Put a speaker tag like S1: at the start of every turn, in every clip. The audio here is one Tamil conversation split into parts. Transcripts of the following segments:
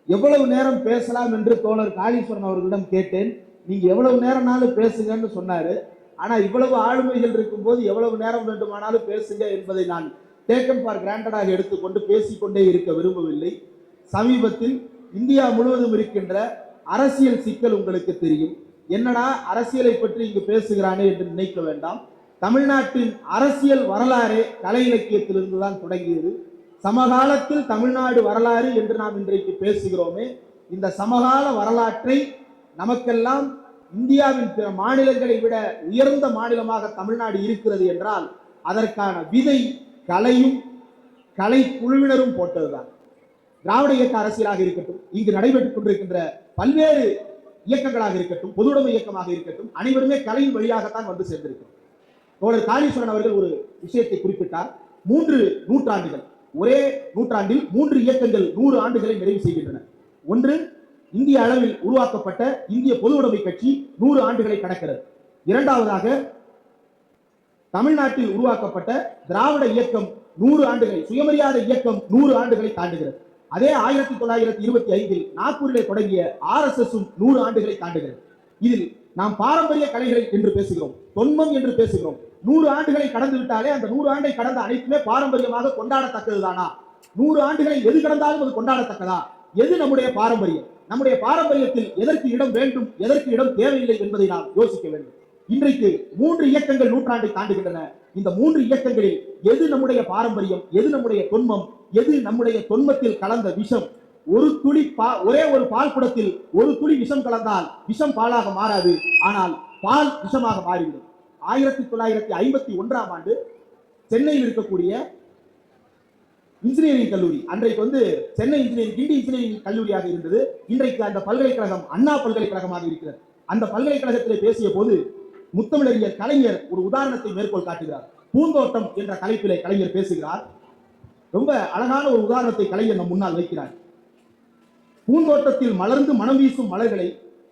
S1: எவ்வளவு நேரம் பேசலாம் என்று தோழர் காளீஸ்வரன் அவர்களிடம் கேட்டேன். நீங்க எவ்வளவு நேரம்னாலும் பேசுங்கன்னு சொன்னாரு. ஆனா இவ்வளவு ஆளுமைகள் இருக்கும் போது எவ்வளவு நேரம் வேண்டுமானாலும் பேசுங்க என்பதை நான் டேக்கன் ஃபார் கிராண்டடாக எடுத்துக்கொண்டு பேசிக்கொண்டே இருக்க விரும்பவில்லை. சமீபத்தில் இந்தியா முழுவதும் இருக்கின்ற அரசியல் சிக்கல் உங்களுக்கு தெரியும். என்னடா அரசியலை பற்றி இங்கு பேசுகிறானே என்று நினைக்க வேண்டாம். தமிழ்நாட்டின் அரசியல் வரலாறே கலை இலக்கியத்திலிருந்து தான் தொடங்கியது. சமகாலத்தில் தமிழ்நாடு வரலாறு என்று நாம் இன்றைக்கு பேசுகிறோமே, இந்த சமகால வரலாற்றை நமக்கெல்லாம் இந்தியாவின் பிற மாநிலங்களை விட உயர்ந்த மாநிலமாக தமிழ்நாடு இருக்கிறது என்றால் அதற்கான விதை கலையும் கலை குழுவினரும் போட்டதுதான். திராவிட இயக்க அரசியலாக இருக்கட்டும், இங்கு நடைபெற்றுக் கொண்டிருக்கின்ற பல்வேறு இயக்கங்களாக இருக்கட்டும், பொதுவுடைமை இயக்கமாக இருக்கட்டும், அனைவருமே கலையின் வழியாகத்தான் வந்து சேர்ந்திருக்கிறோம். தோழர் காளீஸ்வரன் அவர்கள் ஒரு விஷயத்தை குறிப்பிட்டார். 3 நூற்றாண்டுகள், ஒரே நூற்றாண்டில் 3 இயக்கங்கள் 100 ஆண்டுகளை நிறைவு செய்கின்றன. ஒன்று, இந்திய அளவில் உருவாக்கப்பட்ட இந்திய பொதுவுடைமை கட்சி 100 ஆண்டுகளை கடக்கிறது. இரண்டாவதாக, தமிழ்நாட்டில் உருவாக்கப்பட்ட திராவிட இயக்கம் 100 ஆண்டுகளை, சுயமரியாதை இயக்கம் 100 ஆண்டுகளை தாண்டுகிறது. அதே 1925 நாக்பூரிலே தொடங்கிய RSS 100 ஆண்டுகளை தாண்டுகிறது. இதில் நாம் பாரம்பரிய கலைகள் என்று பேசுகிறோம், தொன்மம் என்று பேசுகிறோம். 100 ஆண்டுகளை கடந்து விட்டாலே அந்த 100 ஆண்டை கடந்த அனைத்துமே பாரம்பரியமாக கொண்டாடத்தக்கதுதானா? 100 ஆண்டுகளை எது கடந்தாலும் அது கொண்டாடத்தக்கதா? எது நம்முடைய பாரம்பரியம்? நம்முடைய பாரம்பரியத்தில் எதற்கு இடம் வேண்டும், எதற்கு இடம் தேவையில்லை என்பதை நாம் யோசிக்க வேண்டும். இன்றைக்கு 3 இயக்கங்கள் நூற்றாண்டை தாண்டுகின்றன. இந்த 3 இயக்கங்களில் எது நம்முடைய பாரம்பரியம், எது நம்முடைய தொன்மம், எது நம்முடைய தொன்மத்தில் கலந்த விஷம்? ஒரு துளி ஒரே ஒரு பால் குடத்தில் ஒரு துளி விஷம் கலந்தால் விஷம் பாலாக மாறாது, ஆனால் பால் விஷமாக மாறிவிடும். 1951ஆம் ஆண்டு சென்னையில் இருக்கக்கூடிய இன்ஜினியரிங் கல்லூரி, அன்றைக்கு சென்னை இன்ஜினியரிங் கிண்டி இன்ஜினியரிங் கல்லூரியாக இருந்தது. இன்றைக்கு அந்த பல்கலைக்கழகம் அண்ணா பல்கலைக்கழகமாக இருக்கிறது. அந்த பல்கலைக்கழகத்திலே பேசிய போது முத்தமிழறிஞர் கலைஞர் ஒரு உதாரணத்தை மேற்கோள் காட்டுகிறார். பூந்தோட்டம் என்ற தலைப்பிலே கலைஞர் பேசுகிறார். ரொம்ப அழகான ஒரு உதாரணத்தை கலைஞர் நம் முன்னால் வைக்கிறார். பூந்தோட்டத்தில் மலர்ந்து மனம் வீசும் மலர்களை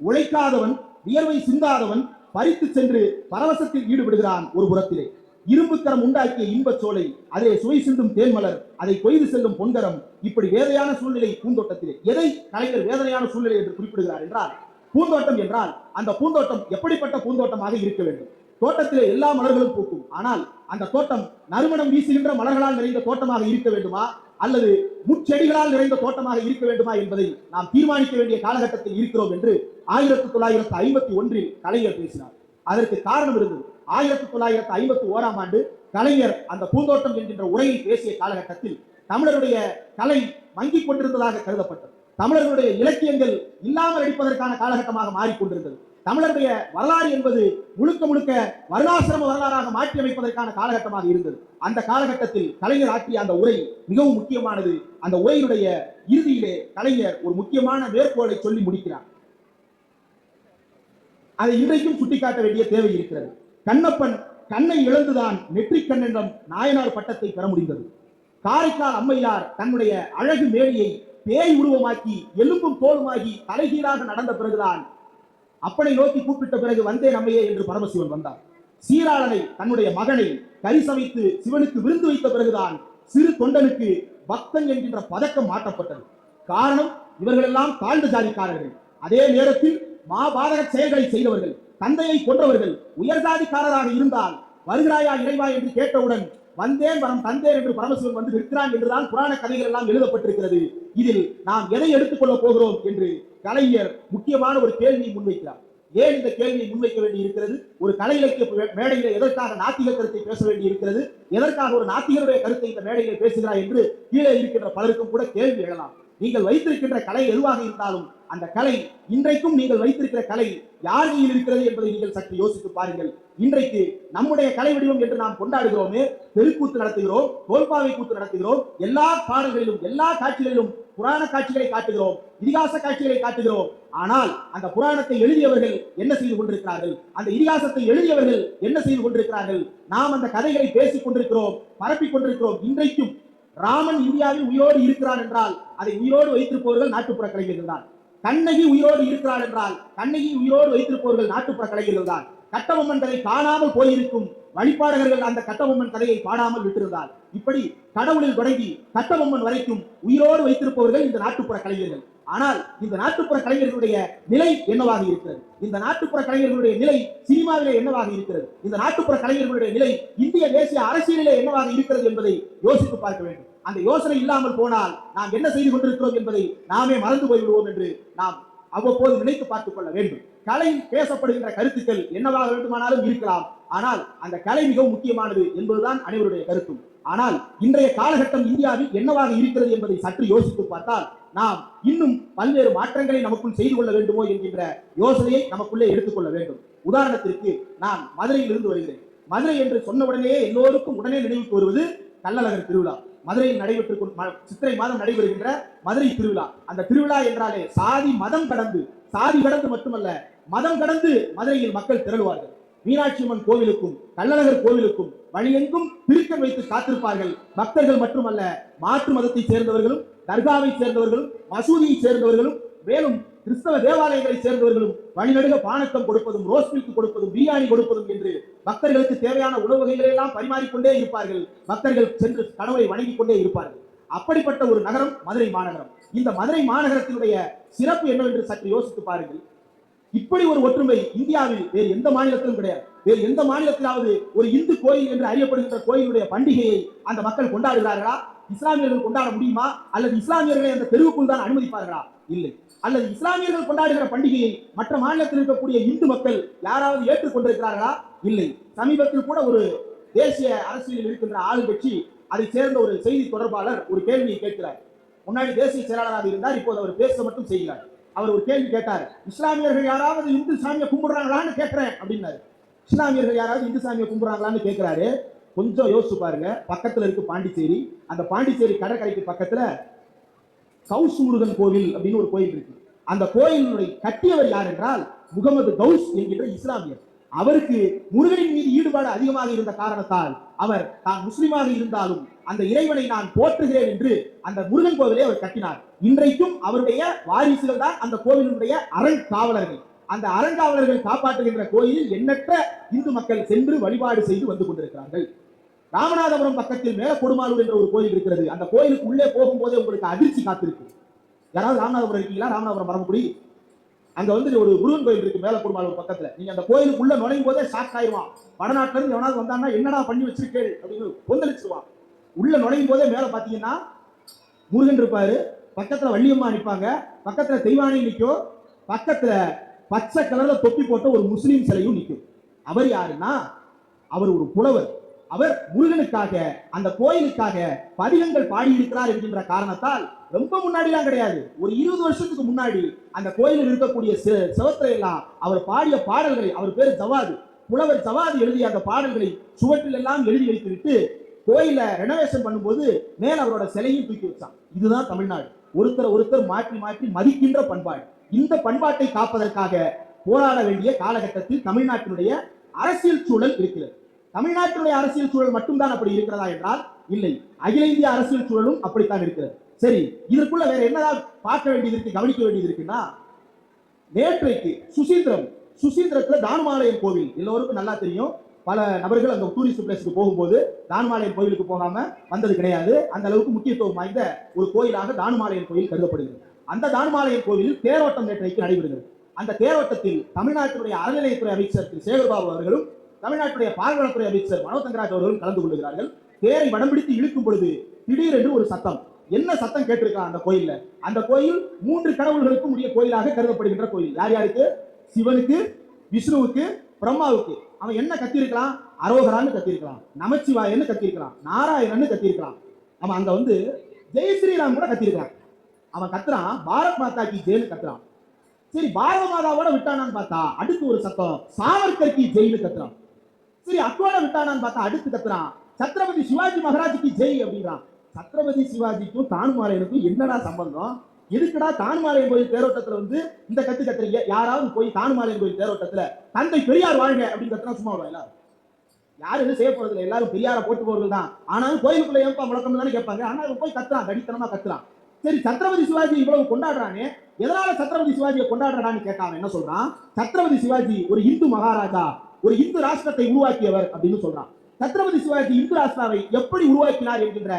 S1: உழைக்காதவன், வியர்வை சிந்தாதவன் பறித்து சென்று பரவசத்தில் ஈடுபடுகிறான். ஒரு புறத்திலே இரும்புக்கரம் உண்டாக்கிய இன்பச் சோலை, அதிலே சுவை சிந்தும் தேன்மலர், அதை கொய்து செல்லும் பொன்கரம். இப்படி வேதையான சூழ்நிலை பூந்தோட்டத்திலே. எதை கலைஞர் வேதனையான சூழ்நிலை என்று குறிப்பிடுகிறார் என்றால், பூந்தோட்டம் என்றால் அந்த பூந்தோட்டம் எப்படிப்பட்ட பூந்தோட்டமாக இருக்க வேண்டும்? தோட்டத்திலே எல்லா மலர்களும் பூக்கும், ஆனால் அந்த தோட்டம் நறுமணம் வீசுகின்ற மலர்களால் நிறைந்த தோட்டமாக இருக்க வேண்டுமா, அல்லது முச்செடிகளால் நிறைந்த தோட்டமாக இருக்க வேண்டுமா என்பதை நாம் தீர்மானிக்க வேண்டிய காலகட்டத்தில் இருக்கிறோம் என்று 1951 கலைஞர் பேசினார். அதற்கு காரணம் இருந்தது. 1951ஆம் ஆண்டு கலைஞர் அந்த பூந்தோட்டம் என்கின்ற உரையை பேசிய காலகட்டத்தில் தமிழருடைய கலை மங்கிக் கொண்டிருந்ததாக கருதப்பட்டது. தமிழர்களுடைய இலக்கியங்கள் இல்லாமல் அடிப்பதற்கான காலகட்டமாக மாறிக்கொண்டிருந்தது. தமிழருடைய வரலாறு என்பது முழுக்க முழுக்க வருணாசிரம வரலாறாக மாற்றி அமைப்பதற்கான காலகட்டமாக இருந்தது. அந்த காலகட்டத்தில் கலைஞர் ஆற்றிய அந்த உரை மிகவும் முக்கியமானது. அந்த உரையினுடைய இறுதியிலே கலைஞர் ஒரு முக்கியமான மேற்கோளை சொல்லி முடிக்கிறார். அதை இன்றைக்கும் சுட்டிக்காட்ட வேண்டிய தேவை இருக்கிறது. கண்ணப்பன் கண்ணை இழந்துதான் நெற்றிக் கண்ணென்றம் நாயனார் பட்டத்தை பெற முடிந்தது. காரைக்கால் அம்மையார் தன்னுடைய அழகு மேனியை பேய் உருவமாக்கி எலும்பும் தோலுமாகி தலைகீழாக நடந்த பிறகுதான் அப்பனை நோக்கி கூப்பிட்ட பிறகு வந்தே நம்மையே என்று பரமசிவன் வந்தார். சீராளனை தன்னுடைய மகனை கறி சமைத்து சிவனுக்கு விருந்து வைத்த பிறகுதான் சிறு தொண்டனுக்கு பக்தன் என்கின்ற பதக்கம் மாற்றப்பட்டது. காரணம், இவர்களெல்லாம் தாழ்ந்த ஜாதிக்காரர்கள். அதே நேரத்தில் மாபாதக செயல்களை செய்தவர்கள், தந்தையை கொன்றவர்கள். உயர்ஜாதிக்காரராக இருந்தால் வருகிறாயா இறைவா என்று கேட்டவுடன் வந்தேன் வரம் தந்தேன் என்று பரமசிவன் வந்து நிற்கிறான் என்றுதான் புராண கதைகள் எல்லாம் எழுதப்பட்டிருக்கிறது. இதில் நாம் எதை எடுத்துக்கொள்ள போகிறோம் என்று கலைஞர் முக்கியமான ஒரு கேள்வியை முன்வைக்கிறார். ஏன் இந்த கேள்வியை முன்வைக்க வேண்டி இருக்கிறது? ஒரு கலை இலக்கிய மேடையில எதற்காக நாத்திக கருத்தை பேச வேண்டி இருக்கிறது? எதற்காக ஒரு நாத்திகருடைய கருத்தை இந்த மேடையில் பேசுகிறார் என்று கீழே இருக்கின்ற பலருக்கும் கூட கேள்வி எழலாம். நீங்கள் வைத்திருக்கின்ற கலை எதுவாக இருந்தாலும் அந்த கலை, இன்றைக்கும் நீங்கள் வைத்திருக்கிற கலை யார் கையில் இருக்கிறது என்பதை நீங்கள் சற்று யோசித்து பாருங்கள். இன்றைக்கு நம்முடைய கலை வடிவம் என்று நாம் கொண்டாடுகிறோமே, தெருக்கூத்து நடத்துகிறோம், தோல்பாவை கூத்து நடத்துகிறோம், எல்லா பாடல்களிலும் எல்லா காட்சிகளிலும் புராண காட்சிகளை காட்டுகிறோம், இதிகாச காட்சிகளை காட்டுகிறோம். ஆனால் அந்த புராணத்தை எழுதியவர்கள் என்ன செய்து கொண்டிருக்கிறார்கள்? அந்த இதிகாசத்தை எழுதியவர்கள் என்ன செய்து கொண்டிருக்கிறார்கள்? நாம் அந்த கதைகளை பேசிக் கொண்டிருக்கிறோம், பரப்பிக் கொண்டிருக்கிறோம். இன்றைக்கும் ராமன் இந்தியாவில் உயிரோடு இருக்கிறான் என்றால் அதை உயிரோடு வைத்திருப்பவர்கள் நாட்டுப்புற கலைஞர்கள் தான். கண்ணகி உயிரோடு இருக்கிறாள் என்றால் கண்ணகி உயிரோடு வைத்திருப்பவர்கள் நாட்டுப்புற கலைஞர்கள் தான். கட்டபொம்மன் கதை காணாமல் போயிருக்கும் வழிபாடகர்கள் அந்த கட்டபொம்மன் கதையை பாடாமல் விட்டிருந்தால், இப்படி கடவுளில் தொடங்கி கட்டபொம்மன் வரைக்கும் உயிரோடு வைத்திருப்பவர்கள் இந்த நாட்டுப்புற கலைஞர்கள். ஆனால் இந்த நாட்டுப்புற கலைஞர்களுடைய நிலை என்னவாக இருக்கிறது? இந்த நாட்டுப்புற கலைஞர்களுடைய நிலை சினிமாவிலே என்னவாக இருக்கிறது? இந்த நாட்டுப்புற கலைஞர்களுடைய நிலை இந்திய தேசிய அரசியலிலே என்னவாக இருக்கிறது என்பதை யோசித்து பார்க்க வேண்டும். அந்த யோசனை இல்லாமல் போனால் நாம் என்ன செய்து கொண்டிருக்கிறோம் என்பதை நாமே மறந்து போய்விடுவோம் என்று நாம் அவ்வப்போது நினைத்து பார்த்துக் கொள்ள வேண்டும். கலையில் பேசப்படுகின்ற கருத்துக்கள் என்னவாக வேண்டுமானாலும் இருக்கலாம், ஆனால் அந்த கலை மிகவும் முக்கியமானது என்பதுதான் அனைவருடைய கருத்தும். ஆனால் இன்றைய காலகட்டம் இந்தியாவில் என்னவாக இருக்கிறது என்பதை சற்று யோசித்து பார்த்தால் நாம் இன்னும் பல்வேறு மாற்றங்களை நமக்குள் செய்து கொள்ள வேண்டுமோ என்கின்ற யோசனையை நமக்குள்ளே எடுத்துக்கொள்ள வேண்டும். உதாரணத்திற்கு நான் மதுரையில் இருந்து வருகிறேன். மதுரை என்று சொன்னவுடனேயே எல்லோருக்கும் உடனே நினைவுக்கு வருவது கள்ளழகர் திருவிழா. மதுரையில் நடைபெற்று சித்திரை மாதம் நடைபெறுகின்ற மதுரை திருவிழா. அந்த திருவிழா என்றாலே சாதி மதம் கடந்து, சாதி கடந்து மட்டுமல்ல மதம் கடந்து மதுரையில் மக்கள் திரளுவார்கள். மீனாட்சி அம்மன் கோவிலுக்கும் கள்ளழகர் கோவிலுக்கும் வழியெங்கும் பிரிக்கம் வைத்து காத்திருப்பார்கள். பக்தர்கள் மட்டுமல்ல, மாற்று மதத்தை சேர்ந்தவர்களும், தர்காவை சேர்ந்தவர்களும், மசூதியை சேர்ந்தவர்களும், மேலும் கிறிஸ்தவ தேவாலயங்களை சேர்ந்தவர்களும் வழிநடுக பானக்கம் கொடுப்பதும், ரோஸ் மில்க் கொடுப்பதும், பிரியாணி கொடுப்பதும் என்று பக்தர்களுக்கு தேவையான உணவு வகைகளை எல்லாம் பரிமாறிக்கொண்டே இருப்பார்கள். பக்தர்கள் சென்று கடவுளை வணங்கிக் கொண்டே இருப்பார்கள். அப்படிப்பட்ட ஒரு நகரம் மதுரை மாநகரம். இந்த மதுரை மாநகரத்தினுடைய சிறப்பு என்னவென்று சற்று யோசித்து பாருங்கள். இப்படி ஒரு ஒற்றுமை இந்தியாவில் வேறு எந்த மாநிலத்திலும் கிடையாது. வேறு எந்த மாநிலத்திலாவது ஒரு இந்து கோயில் என்று அறியப்படுகின்ற கோயிலுடைய பண்டிகையை அந்த மக்கள் கொண்டாடுகிறார்களா? இஸ்லாமியர்கள் கொண்டாட முடியுமா? அல்லது இஸ்லாமியர்களை அந்த தெருவுக்குள் தான் அனுமதிப்பார்களா? இல்லை. அல்லது இஸ்லாமியர்கள் கொண்டாடுகிற பண்டிகையை மற்ற மாநிலத்தில் இருக்கக்கூடிய இந்து மக்கள் யாராவது ஏற்றுக்கொண்டிருக்கிறார்களா? இல்லை. சமீபத்தில் கூட ஒரு தேசிய அரசியலில் இருக்கின்ற ஆளுங்கட்சி அதை சேர்ந்த ஒரு செய்தி தொடர்பாளர் ஒரு கேள்வியை கேட்கிறார். முன்னாடி தேசிய செயலாளராக இருந்தார், இப்போது அவர் பேச மட்டும் செய்கிறார். அவர் ஒரு கேள்வி கேட்டார். இஸ்லாமியர்கள் யாராவது இந்து சாமியை கும்பிடுறாங்களான்னு கேட்கிறேன் அப்படின்னாரு. இஸ்லாமியர்கள் யாராவது இந்து சாமியை கும்பிடுறாங்களான்னு கேட்கிறாரு. கொஞ்சம் யோசிச்சு பாருங்க. பக்கத்துல இருக்கு பாண்டிச்சேரி. அந்த பாண்டிச்சேரி கடற்கரைக்கு பக்கத்துல கவுஸ் முருகன் கோவில் அப்படின்னு ஒரு கோயில் இருக்கு. அந்த கோயிலுடைய கட்டியவர் யார் என்றால் முகமது கவுஸ் என்கின்ற இஸ்லாமியர். அவருக்கு முருகனின் மீது ஈடுபாடு அதிகமாக இருந்த காரணத்தால் அவர் தான் முஸ்லிமாக இருந்தாலும் அந்த இறைவனை நான் போற்றுகிறேன் என்று அந்த முருகன் கோவிலை அவர் கட்டினார். இன்றைக்கும் அவருடைய வாரிசுகள் தான் அந்த கோவிலுடைய அறங்காவலர்கள். அந்த அறங்காவலர்கள் காப்பாற்றுகின்ற கோயிலில் எண்ணற்ற இந்து மக்கள் சென்று வழிபாடு செய்து வந்து கொண்டிருக்கிறார்கள். ராமநாதபுரம் பக்கத்தில் மேல கொடுமாலூர் என்ற ஒரு கோயில் இருக்கிறது. அந்த கோயிலுக்கு உள்ளே போகும்போதே உங்களுக்கு அதிர்ச்சி காத்திருக்கு. யாராவது ராமநாதபுரம் இருக்கீங்களா? ராமநாதபுரம் மரபுக்குடி அங்க வந்து ஒரு முருகன் கோயில் இருக்கு மேல கொடுமாலூர் பக்கத்துல. நீங்க அந்த கோயிலுக்கு உள்ள நுழையும் போதே ஷாக் ஆயிடுவான். வடநாட்டுல இருந்து எவனாவது வந்தான்னா என்னடா பண்ணி வச்சிருக்கேள் அப்படின்னு கொந்தளிச்சுவான். உள்ள நுழையும் போதே மேல பாத்தீங்கன்னா முருகன் இருப்பாரு, பக்கத்துல வள்ளியம்மா நிற்பாங்க, பக்கத்துல தெய்வானை நிற்கும், பக்கத்துல பச்சை கலர்ல தொப்பி போட்ட ஒரு முஸ்லீம் சிலையும் நிற்கும். அவர் யாருன்னா அவர் ஒரு புலவர். அவர் முருகனுக்காக அந்த கோயிலுக்காக பதிகங்கள் பாடியிருக்கிறார் என்கின்ற காரணத்தால் ரொம்ப முன்னாடிலாம் கிடையாது, ஒரு 20 வருஷத்துக்கு முன்னாடி அந்த கோயிலில் இருக்கக்கூடிய செவத்தை எல்லாம் அவர் பாடிய பாடல்களை, அவர் பேரு ஜவாது, புலவர் ஜவாது எழுதிய அந்த பாடல்களை சுவற்றில் எல்லாம் எழுதி வைத்துவிட்டு கோயில ரெனோவேஷன் பண்ணும்போது மேல அவரோட சிலையும் தூக்கி வச்சான். இதுதான் தமிழ்நாடு. ஒருத்தர் மாற்றி மாற்றி மதிக்கின்ற பண்பாடு. இந்த பண்பாட்டை காப்பதற்காக போராட வேண்டிய காலகட்டத்தில் தமிழ்நாட்டினுடைய அரசியல் சூழல் இருக்கிறது. தமிழ்நாட்டினுடைய அரசியல் சூழல் மட்டும்தான் அப்படி இருக்கிறதா என்றால் இல்லை, அகில இந்திய அரசியல் சூழலும் அப்படித்தான் இருக்கிறது. சரி, இதற்குள்ள வேற என்னதான் பார்க்க வேண்டியது இருக்கு, கவனிக்க வேண்டியது இருக்குன்னா, நேற்றைக்கு சுசீந்திரத்துல தானுமாலயம் கோவில் எல்லோருக்கும் நல்லா தெரியும். பல நபர்கள் அந்த டூரிஸ்ட் பிளேஸ்க்கு போகும்போது தானுமாலயம் கோவிலுக்கு போகாம வந்தது கிடையாது. அந்த அளவுக்கு முக்கியத்துவம் வாய்ந்த ஒரு கோயிலாக தானுமாலயம் கோயில் கருதப்படுகிறது. அந்த தானுமாலயம் கோவிலில் தேரோட்டம் நேற்றைக்கு நடைபெறுகிறது. அந்த தேரோட்டத்தில் தமிழ்நாட்டுடைய அறநிலையத்துறை அமைச்சர் திரு சேகர்பாபு அவர்களும் தமிழ்நாட்டுடைய பால்வளத்துறை அமைச்சர் மனோ தங்கராஜ் அவர்களும் கலந்து கொள்கிறார்கள். தேரை வடம் பிடித்து இழுக்கும் பொழுது திடீரென்று ஒரு சத்தம். என்ன சத்தம் கேட்டிருக்கான் அந்த கோயில்ல? அந்த கோயில் 3 கடவுள்களுக்கும் உரிய கோயிலாக கருதப்படுகின்ற கோயில். யார் யாருக்கு? சிவனுக்கு, விஷ்ணுவுக்கு, பிரம்மாவுக்கு. அவன் என்ன கத்திருக்கலாம்? அரோகரான்னு கத்திருக்கலாம், நமச்சிவாயன்னு கத்திருக்கலாம், நாராயணன்னு கத்திருக்கலாம். அவன் அங்க வந்து ஜெய் ஸ்ரீராம் கூட கத்திருக்கான். அவன் கத்துறான் பாரத் மாதா கி ஜெயின்னு கத்துறான். சரி, பாரத மாதாவோட விட்டானான்னு பார்த்தா அடுத்து ஒரு சத்தம் சாவர்கர் கி ஜெயின்னு கத்துறான். சரி, அத்தோட விட்டானான்னு பார்த்தா அடுத்து கத்துறான் சத்ரபதி சிவாஜி மகாராஜுக்கு ஜெய் அப்படின்றான். சத்ரபதி சிவாஜிக்கும் தானுமாலையனுக்கும் என்னடா சம்பந்தம்? எதுக்குடா தானுமாலையன் கோயில் தேரோட்டத்துல வந்து இந்த கத்து கத்துறீங்க? யாராவது போய் தானுமாலையன் கோயில் தேரோட்டத்துல தந்தை பெரியார் வாழ்க அப்படின்னு கத்துனா சும்மா விடுவா? எல்லாரும் யாரும் எதுவும் செய்ய போறது இல்லை, எல்லாரும் பெரியார போட்டு போறது தான். ஆனாலும் கோயிலுக்குள்ள ஏன்பா முழக்கம் தானே கேட்பாங்க. ஆனா போய் கத்துறான், கடித்தனமா கத்துறான். சரி, சத்ரபதி சிவாஜி இவ்வளவு கொண்டாடுறானே, எதனால சத்ரபதி சிவாஜியை கொண்டாடுறான்னு கேட்டான். என்ன சொல்றான்? சத்ரபதி சிவாஜி ஒரு இந்து மகாராஜா, ஒரு இந்து ராஷ்டிரத்தை உருவாக்கியவர் அப்படின்னு சொல்றான். சத்ரபதி சிவாஜி இந்து ராஷ்டிராவை எப்படி உருவாக்கினார் என்கின்ற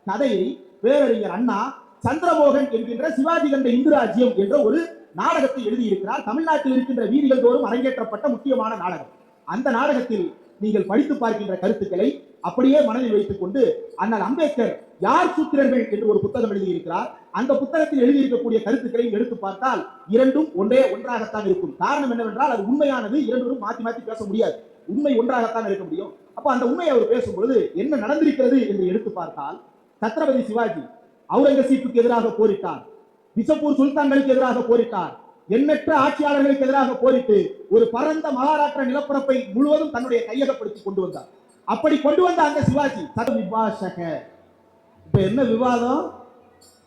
S1: கதையை பேரறிஞர் அண்ணா சந்திரமோகன் என்கின்ற சிவாஜி கண்ட இந்து ராஜ்யம் என்ற ஒரு நாடகத்தை எழுதியிருக்கிறார். தமிழ்நாட்டில் இருக்கின்ற வீதிகள் தோறும் அரங்கேற்றப்பட்ட முக்கியமான நாடகம். அந்த நாடகத்தில் நீங்கள் படித்து பார்க்கின்ற கருத்துக்களை அப்படியே மனதில் வைத்துக் கொண்டு அண்ணல் அம்பேத்கர் யார் சூத்திரர்கள் என்று ஒரு புத்தகம் எழுதியிருக்கிறார். அந்த புத்தகத்தில் எழுதியிருக்கக்கூடிய கருத்துக்களை எடுத்து பார்த்தால் இரண்டும் ஒன்றாகத்தான் இருக்கும். காரணம் என்னவென்றால் அது உண்மையானது, இரண்டும் மாற்றி மாற்றி பேச முடியாது. உண்மை ஒன்றாகத்தான் இருக்க முடியும். அப்ப அந்த உண்மையை அவர் பேசும்பொழுது என்ன நடந்திருக்கிறது என்று எடுத்து பார்த்தால், சத்ரபதி சிவாஜி அவுரங்கசீப்புக்கு எதிராக போரிட்டார், பிஜப்பூர் சுல்தான்களுக்கு எதிராக போரிட்டார், எண்ணற்ற ஆட்சியாளர்களுக்கு எதிராக போரிட்டு ஒரு பரந்த மகாராஷ்டிர நிலப்பரப்பை முழுவதும் தன்னுடைய கையகப்படுத்தி கொண்டு வந்தார். அப்படி கொண்டு வந்த அந்த சிவாஜி விபாஷக. இப்ப என்ன விவாதம்?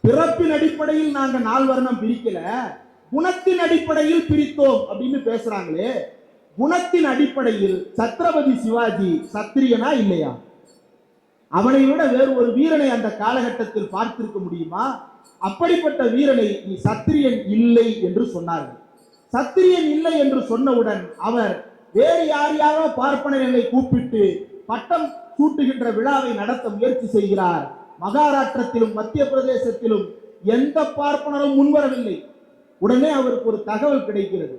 S1: பிறப்பின் அடிப்படையில் நாங்க நால் வர்ணம் பிரிக்கல, குணத்தின் அடிப்படையில் பிரித்தோம் அப்படின்னு பேசுறாங்களே. குணத்தின் அடிப்படையில் சத்ரபதி சிவாஜி சத்திரியனா இல்லையா? அவனை விட வேறு ஒரு வீரனை அந்த காலகட்டத்தில் பார்த்திருக்க முடியுமா? அப்படிப்பட்ட வீரனை நீ சத்திரியன் இல்லை என்று சொன்னார்கள். சத்திரியன் இல்லை என்று சொன்னவுடன் அவர் வேறு யாரையாரோ பார்ப்பனர்களை கூப்பிட்டு பட்டம் சூட்டுகின்ற விழாவை நடத்த முயற்சி செய்கிறார். மகாராஷ்டிரத்திலும் மத்திய பிரதேசத்திலும் எந்த பார்ப்பனரும் முன்வரவில்லை. உடனே அவருக்கு ஒரு தகவல் கிடைக்கிறது.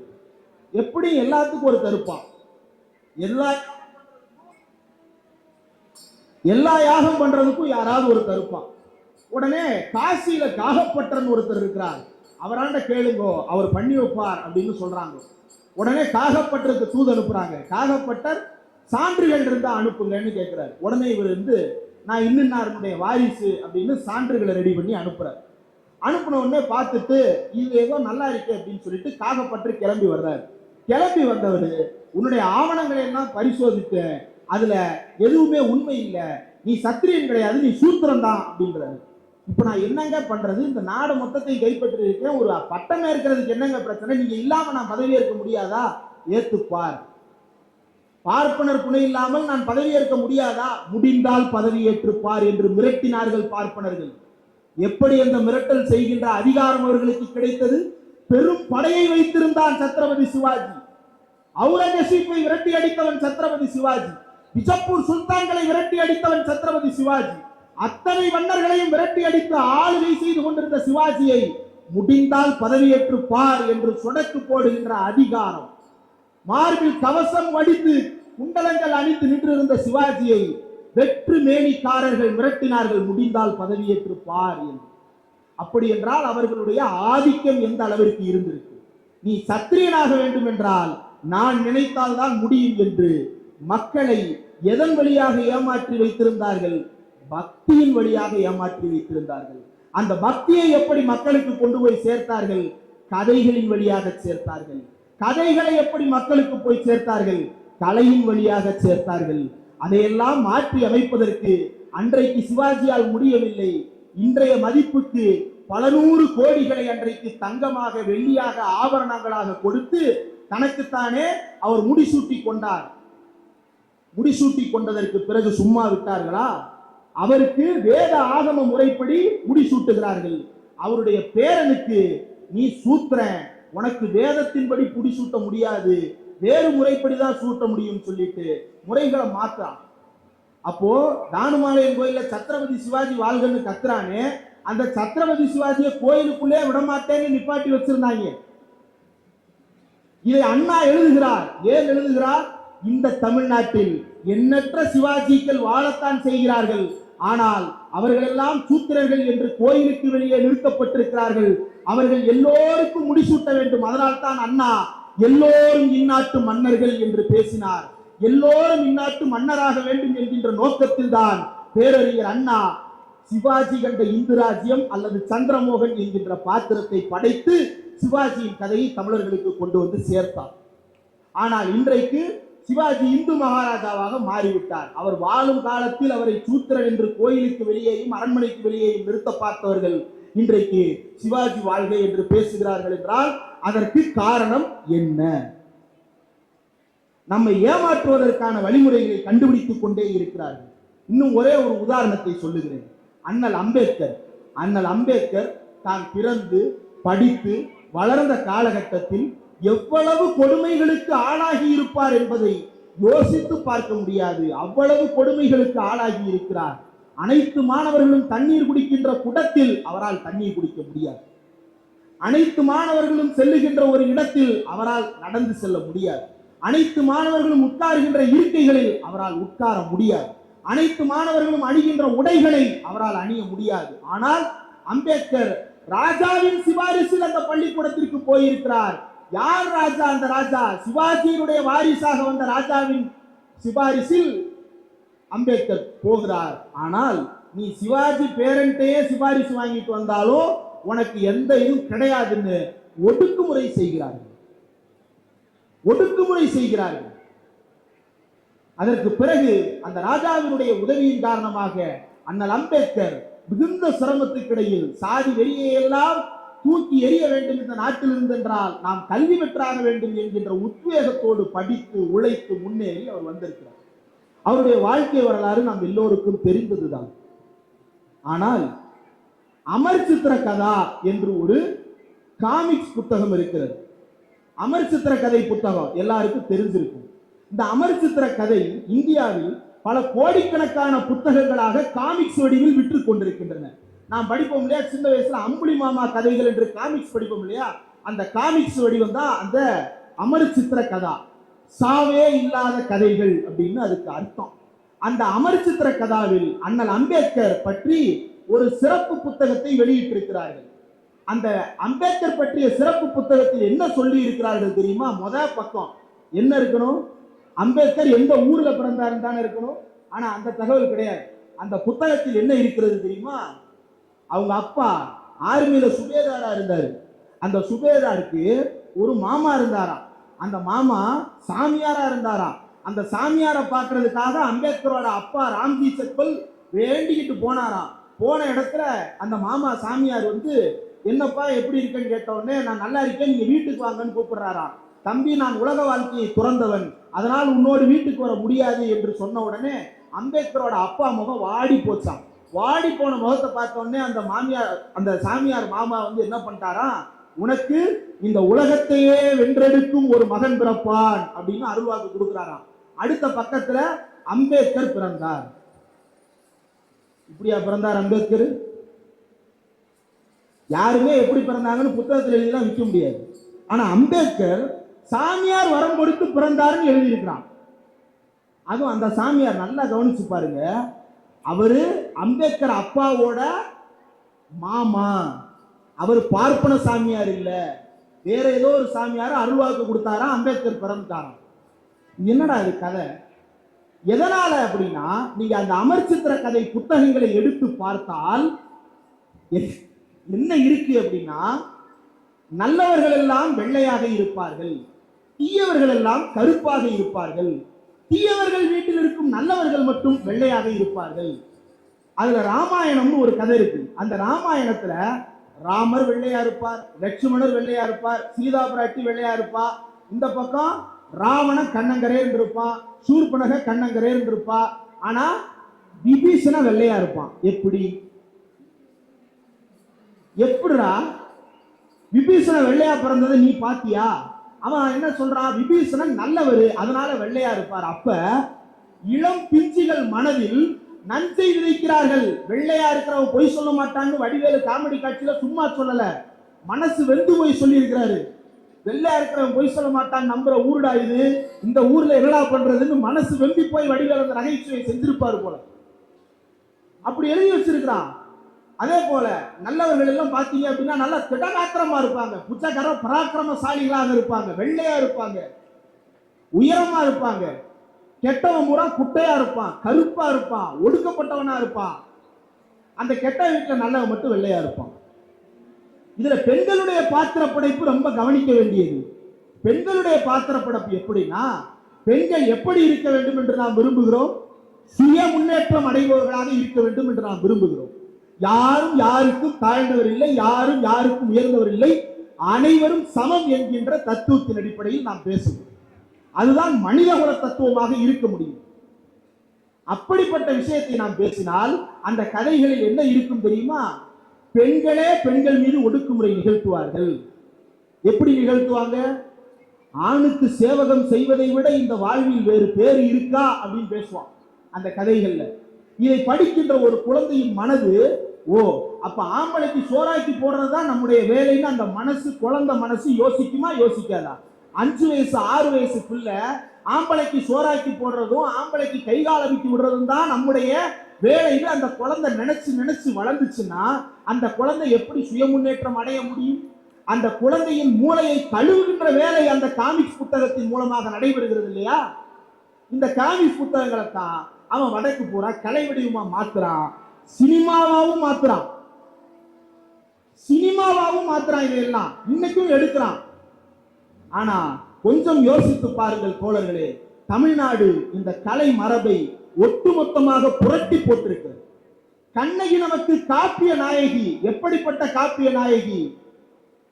S1: எப்படி எல்லாத்துக்கும் ஒரு தருப்பான், எல்லா யாகம் பண்றதுக்கும் யாராவது ஒரு தருப்பான். உடனே காசியில காகப்பட்டர் ஒருத்தர் இருக்கிறார், அவராண்ட கேளுங்கோ, அவர் பண்ணி வைப்பார் அப்படின்னு சொல்றாங்க. உடனே காகப்பட்டருக்கு தூது அனுப்புறாங்க. காகப்பட்டர் சான்றுகள் இருந்தா அனுப்புங்கன்னு கேட்கிறார். உடனே இவர் நான் இன்னுடைய வாரிசு அப்படின்னு சான்றுகளை ரெடி பண்ணி அனுப்புறார். அனுப்பின உடனே பார்த்துட்டு இது ஏதோ நல்லா இருக்கு அப்படின்னு சொல்லிட்டு காகப்பட்டர் கிளம்பி வர்றாரு. கிளம்பி வந்தவர், உன்னுடைய ஆவணங்களை எல்லாம் பரிசோதித்த, அதுல எதுவுமே உண்மை இல்லை, நீ சத்திரியன் கிடையாது, நீ சூத்திரம் தான் அப்படின்றாரு. இப்ப நான் என்னங்க பண்றது? இந்த நாடு மொத்தத்தை கைப்பற்றி இருக்கேன், ஒரு பட்டம் ஏற்கிறதுக்கு என்னங்க பிரச்சனை? நீங்க இல்லாம நான் பதவி ஏற்க முடியாதா? ஏத்துப்பார். பார்ப்பனர் துணை இல்லாமல் நான் பதவி ஏற்க முடியாதா? முடிந்தால் பதவி ஏற்றுப்பார் என்று மிரட்டினார்கள் பார்ப்பனர்கள். எப்படி அந்த மிரட்டல் செய்கின்ற அதிகாரம் அவர்களுக்கு கிடைத்தது? பெரும் படையை வைத்திருந்தான் சத்ரபதி சிவாஜி. அவுரங்கசீப்பை விரட்டி அடித்தவன் சத்ரபதி சிவாஜி. பிஜப்பூர் சுல்தான்களை விரட்டி அடித்தவன் சத்ரபதி சிவாஜி. அத்தனை மன்னர்களையும் விரட்டி அடித்து ஆளுகை செய்து கொண்டிருந்த சிவாஜியை முடிந்தால் பதவியேற்று பார் என்று சொடக்கு போடுகின்ற அதிகாரம், மார்பில் கவசம் வடித்து குண்டலங்கள் அணிந்து நின்றிருந்த சிவாஜியை வெற்று மேனிக்காரர்கள் மிரட்டினார்கள், முடிந்தால் பதவியேற்று பார் என்று. அப்படி என்றால் அவர்களுடைய ஆதிக்கம் எந்த அளவிற்கு இருந்திருக்கு? நீ சத்திரியனாக வேண்டும் என்றால் நான் நினைத்தால் தான் முடியும் என்று மக்களை எதன் வழியாக ஏமாற்றி வைத்திருந்தார்கள்? பக்தியின் வழியாக ஏமாற்றி வைத்திருந்தார்கள். அந்த பக்தியை எப்படி மக்களுக்கு கொண்டு போய் சேர்த்தார்கள்? கதைகளின் வழியாக சேர்த்தார்கள். கதைகளை எப்படி மக்களுக்கு போய் சேர்த்தார்கள்? கலையின் வழியாக சேர்த்தார்கள். அதையெல்லாம் மாற்றி அமைப்பதற்கு அன்றைக்கு சிவாஜியால் முடியவில்லை. இன்றைய மதிப்புக்கு பல நூறு கோடிகளை அன்றைக்கு தங்கமாக, வெள்ளியாக, ஆபரணங்களாக கொடுத்து தனக்குத்தானே அவர் முடிசூட்டி கொண்டார். முடிசூட்டி கொண்டதற்கு பிறகு சும்மா விட்டார்களா? அவருக்கு வேத ஆகம முறைப்படி முடிசூட்டுகிறார்கள். அவருடைய பேரனுக்கு நீ சூத்திரன், உனக்கு வேதத்தின்படி முடிசூட்ட முடியாது, வேறு முறைப்படிதான் சூட்ட முடியும் சொல்லிட்டு முறைகளை மாற்றான். அப்போ தானுமாலையன் கோயில சத்ரபதி சிவாஜி வாழ்கன்னு கத்துறானே, அந்த சத்ரபதி சிவாஜியை கோயிலுக்குள்ளே விடமாட்டேன்னு நிப்பாட்டி வச்சிருந்தாங்க. இதை அண்ணா எழுதுகிறார். ஏன் எழுதுகிறார்? இந்த தமிழ்நாட்டில் எண்ணற்ற சிவாஜிகள் வாழத்தான் செய்கிறார்கள், ஆனால் அவர்கள் எல்லாம் சூத்திரர்கள் என்று கோயிலுக்கு வெளியே நிறுத்தப்பட்டிருக்கிறார்கள். அவர்கள் எல்லோருக்கும் முடிசூட்ட வேண்டும். அதனால் தான் அண்ணா எல்லோரும் இந்நாட்டு மன்னர்கள் என்று பேசினார். எல்லோரும் இந்நாட்டு மன்னராக வேண்டும் என்கின்ற நோக்கத்தில் தான் பேரறிஞர் அண்ணா சிவாஜி கண்ட இந்து ராஜ்யம் அல்லது சந்திரமோகன் என்கின்ற பாத்திரத்தை படைத்து சிவாஜியின் கதையை தமிழர்களுக்கு கொண்டு வந்து சேர்த்தார். ஆனால் இன்றைக்கு சிவாஜி இந்து மகாராஜாவாக மாறிவிட்டார். அவர் வாழும் காலத்தில் அவரை சூத்திரன் என்று கோயிலுக்கு வெளியேயும் அரண்மனைக்கு வெளியேயும் நிறுத்த பார்த்தவர்கள் இன்றைக்கு சிவாஜி வாழ்க என்று பேசுகிறார்கள் என்றால் அதற்கு காரணம் என்ன? நம்மை ஏமாற்றுவதற்கான வழிமுறைகளை கண்டுபிடித்துக் கொண்டே இருக்கிறார்கள். இன்னும் ஒரே ஒரு உதாரணத்தை சொல்லுகிறேன். அண்ணல் அம்பேத்கர் தான் பிறந்து படித்து வளர்ந்த காலகட்டத்தில் எவ்வளவு கொடுமைகளுக்கு ஆளாகி இருப்பார் என்பதை யோசித்து பார்க்க முடியாது. அவ்வளவு கொடுமைகளுக்கு ஆளாகி இருக்கிறார். அனைத்து மாணவர்களும் தண்ணீர் குடிக்கின்ற குடத்தில் அவரால் தண்ணீர் குடிக்க முடியாது. அனைத்து மாணவர்களும் செல்லுகின்ற ஒரு இடத்தில் அவரால் நடந்து செல்ல முடியாது. அனைத்து மாணவர்களும் உட்காருகின்ற இருக்கைகளில் அவரால் உட்கார முடியாது. அனைத்து மாணவர்களும் அணிகின்ற உடைகளை அவரால் அணிய முடியாது. ஆனால் அம்பேத்கர் ராஜாவின் சிபாரிசில் அந்த பள்ளிக்கூடத்திற்கு போயிருக்கிறார். யார் ராஜா? அந்த ராஜா சிவாஜியினுடைய வாரிசாக வந்த ராஜாவின் சிபாரிசில் அம்பேத்கர் போகிறார். ஆனால் நீ சிவாஜி பேரண்டையே சிபாரிசு வாங்கிட்டு வந்தாலும் உனக்கு எந்த இதுவும் கிடையாதுன்னு ஒடுக்குமுறை செய்கிறார்கள். ஒடுக்குமுறை செய்கிறார்கள். அதற்கு பிறகு அந்த ராஜாவினுடைய உதவியின் காரணமாக அண்ணல் அம்பேத்கர் மிகுந்த சிரமத்துக்கிடையில் சாதி வெறியை எல்லாம் தூக்கி எறிய வேண்டும் இந்த நாட்டில் இருந்தென்றால் நாம் கல்வி பெற்றாக வேண்டும் என்கின்ற உத்வேகத்தோடு படித்து உழைத்து முன்னேறி அவர் வந்திருக்கிறார். அவருடைய வாழ்க்கை வரலாறு நாம் எல்லோருக்கும் தெரிந்ததுதான். ஆனால் அமர் சித்திர கதா என்று ஒரு காமிக்ஸ் புத்தகம் இருக்கிறது. அமர் சித்திர கதை புத்தகம் எல்லாருக்கும் தெரிஞ்சிருக்கும். இந்த அமர் சித்திர கதை இந்தியாவில் பல கோடிக்கணக்கான புத்தகங்களாக காமிக்ஸ் வடிவில் விற்று கொண்டிருக்கின்றன. நாம் படிப்போம் இல்லையா, சின்ன வயசுல அம்புலி மாமா கதைகள் என்று காமிக்ஸ் படிப்போம் இல்லையா, அந்த காமிக்ஸ் வடிவம் தான் அந்த அமர் சித்திர கதா. சாவே இல்லாத கதைகள் அப்படின்னு அதுக்கு அர்த்தம். அந்த அமர் சித்திர கதாவில் அண்ணல் அம்பேத்கர் பற்றி ஒரு சிறப்பு புத்தகத்தை வெளியிட்டிருக்கிறார்கள். அந்த அம்பேத்கர் பற்றிய சிறப்பு புத்தகத்தில் என்ன சொல்லி இருக்கிறார்கள் தெரியுமா? முதல் பக்கம் என்ன இருக்கணும்? அம்பேத்கர் எந்த ஊர்ல பிறந்தாருன்னு தானே இருக்கணும். ஆனா அந்த தகவல் கிடையாது. அந்த புத்தகத்தில் என்ன இருக்கிறது தெரியுமா? அவங்க அப்பா ஆர்மியில சுபேதாரா இருந்தாரு. அந்த சுபேதாருக்கு ஒரு மாமா இருந்தாராம். அந்த மாமா சாமியாரா இருந்தாராம். அந்த சாமியாரை பார்க்கறதுக்காக அம்பேத்கரோட அப்பா ராம்ஜி செப்பல் வேண்டிக்கிட்டு போனாராம். போன இடத்துல அந்த மாமா சாமியார் வந்து, என்னப்பா எப்படி இருக்கேன்னு கேட்ட உடனே, நான் நல்லா இருக்கேன், நீங்க வீட்டுக்கு வாங்கன்னு கூப்பிடுறாராம். தம்பி, நான் உலக வாழ்க்கையை துறந்தவன், அதனால் உன்னோடு வீட்டுக்கு வர முடியாது என்று சொன்ன உடனே அம்பேத்கரோட அப்பா முகம் வாடி போச்சான். வாடி போன முகத்தை பார்த்த உடனே அந்த சாமியார் மாமா வந்து என்ன பண்ணிட்டாரா, உனக்கு இந்த உலகத்தையே வென்றெடுக்கும் ஒரு மகன் பிறப்பான் அப்படின்னு அருள்வாக்கு கொடுக்கிறாராம். அடுத்த பக்கத்துல அம்பேத்கர் பிறந்தார். இப்படியா பிறந்தார் அம்பேத்கர்? யாருமே எப்படி பிறந்தாங்கன்னு புத்தகத்தில் எழுதிலாம் விற்க முடியாது. ஆனா அம்பேத்கர் சாமியார் வரம் கொடுத்து பிறந்தாருன்னு எழுதியிருக்கிறான். அதுவும் அந்த சாமியார் நல்லா கவனிச்சு பாருங்க, அவரு அம்பேத்கர் அப்பாவோட மாமா. அவர் பார்ப்பன சாமியார் இல்ல, வேற ஏதோ ஒரு சாமியார் அருள்வாக்கு கொடுத்தாரா, அம்பேத்கர் பிறந்தாராம். என்னடா இது கதை? எதனால அப்படின்னா, நீங்க அந்த அமர் சித்திர கதை புத்தகங்களை எடுத்து பார்த்தால் என்ன இருக்கு அப்படின்னா, நல்லவர்கள் எல்லாம் வெள்ளையாக இருப்பார்கள், தீயவர்கள் எல்லாம் கருப்பாக இருப்பார்கள், தீயவர்கள் வீட்டில் இருக்கும் நல்லவர்கள் மட்டும் வெள்ளையாக இருப்பார்கள். அதுல ராமாயணம்னு ஒரு கதை இருக்கு. அந்த ராமாயணத்துல ராமர் வெள்ளையா இருப்பார், லட்சுமணர் வெள்ளையா இருப்பார், சீதா பிராட்டி வெள்ளையா இருப்பா. இந்த பக்கம் ராவணன் கண்ணங்கரேன்னு இருப்பான், சூர்பனக கண்ணங்கரேன்னு இருப்பா. ஆனா விபீஷண வெள்ளையா இருப்பான். எப்படிடா விபீஷண வெள்ளையா பிறந்ததை நீ பாத்தியா? அவன் என்ன சொல்றான், விபீஷணன் நல்லவர், அதனால வெள்ளையா இருப்பார். அப்ப இளம் பிஞ்சுகள் மனதில் நஞ்சை விதைக்கிறார்கள். வெள்ளையா இருக்கிறவன் பொய் சொல்ல மாட்டான்னு வடிவேலு காமெடி காட்சியில சும்மா சொல்லல, மனசு வெந்து போய் சொல்லி இருக்கிறாரு. வெள்ளையா இருக்கிறவன் பொய் சொல்ல மாட்டான் நம்புற ஊருடா இது, இந்த ஊர்ல என்னடா பண்றதுன்னு மனசு வெம்பி போய் வடிவேலு அந்த நகைச்சுவை செஞ்சிருப்பாரு போல. அப்படி எழுதி வச்சிருக்கிறான். அதே போல நல்லவர்கள் எல்லாம் பாத்தீங்க அப்படின்னா நல்லா திடகாத்திரமா இருப்பாங்க, புச்சகர பராக்கிரமசாலிகளாக இருப்பாங்க, வெள்ளையா இருப்பாங்க, உயரமா இருப்பாங்க. கெட்டவன் பூரா குட்டையா இருப்பான், கருப்பா இருப்பான், ஒடுக்கப்பட்டவனா இருப்பான். அந்த கெட்ட வீட்டுல நல்லவன் மட்டும் வெள்ளையா இருப்பான். இதுல பெண்களுடைய பாத்திர படைப்பு ரொம்ப கவனிக்க வேண்டியது. பெண்களுடைய பாத்திர படைப்பு எப்படின்னா, பெண்கள் எப்படி இருக்க வேண்டும் என்று நாம் விரும்புகிறோம், சுய முன்னேற்றம் அடைபவர்களாக இருக்க வேண்டும் என்று நாம் விரும்புகிறோம். யாரும் யாருக்கும் தாழ்ந்தவர் இல்லை, யாரும் யாருக்கும் உயர்ந்தவர் இல்லை, அனைவரும் சமம் என்கின்ற தத்துவத்தின் அடிப்படையில் நாம் பேசுவோம். அதுதான் மனிதகுல தத்துவமாக இருக்க முடியும். அப்படிப்பட்ட விஷயத்தை நாம் பேசினால் அந்த கதைகளில் என்ன இருக்கும் தெரியுமா? பெண்களே பெண்கள் மீது ஒடுக்குமுறை நிகழ்த்துவார்கள். எப்படி நிகழ்த்துவாங்க? ஆணுக்கு சேவகம் செய்வதை விட இந்த வாழ்வில் வேறு பேரு இருக்கா அப்படின்னு பேசுவான் அந்த கதைகள்ல. இதை படிக்கின்ற ஒரு குழந்தையின் மனது, ஓ அப்ப ஆம்பளைக்கு சோறாக்கி போடுறதுதான் நம்முடைய வேலைன்னு அந்த மனசு, குழந்தை மனசு யோசிக்குமா யோசிக்காதா? 5 வயசு 6 வயசு பிள்ளை ஆம்பளைக்கு சோறாக்கி போடுறதும் ஆம்பளைக்கு கைகால விட்டு விடுறதும் தான் நம்முடைய வேலைன்னு அந்த குழந்தை நினைச்சு நினைச்சு வளர்ந்துச்சுன்னா அந்த குழந்தை எப்படி சுய முன்னேற்றம் அடைய முடியும்? அந்த குழந்தையின் மூளையை கழுவுகின்ற வேலை அந்த காமிக்ஸ் புத்தகத்தின் மூலமாக நடைபெறுகிறது இல்லையா? இந்த காமிக்ஸ் புத்தகங்களை தான் அவன் வடக்கு பூரா கலை வடிவமா மாத்துறான், சினிமாவாவும் மாத்துறான், இதையெல்லாம் இன்னைக்கும் எடுக்கிறான். ஆனா கொஞ்சம் யோசித்து பாருங்கள் தோழர்களே, தமிழ்நாடு இந்த கலை மரபை ஒட்டுமொத்தமாக புரட்டி போட்டிருக்கிறது. கண்ணகி நமக்கு காப்பிய நாயகி. எப்படிப்பட்ட காப்பிய நாயகி?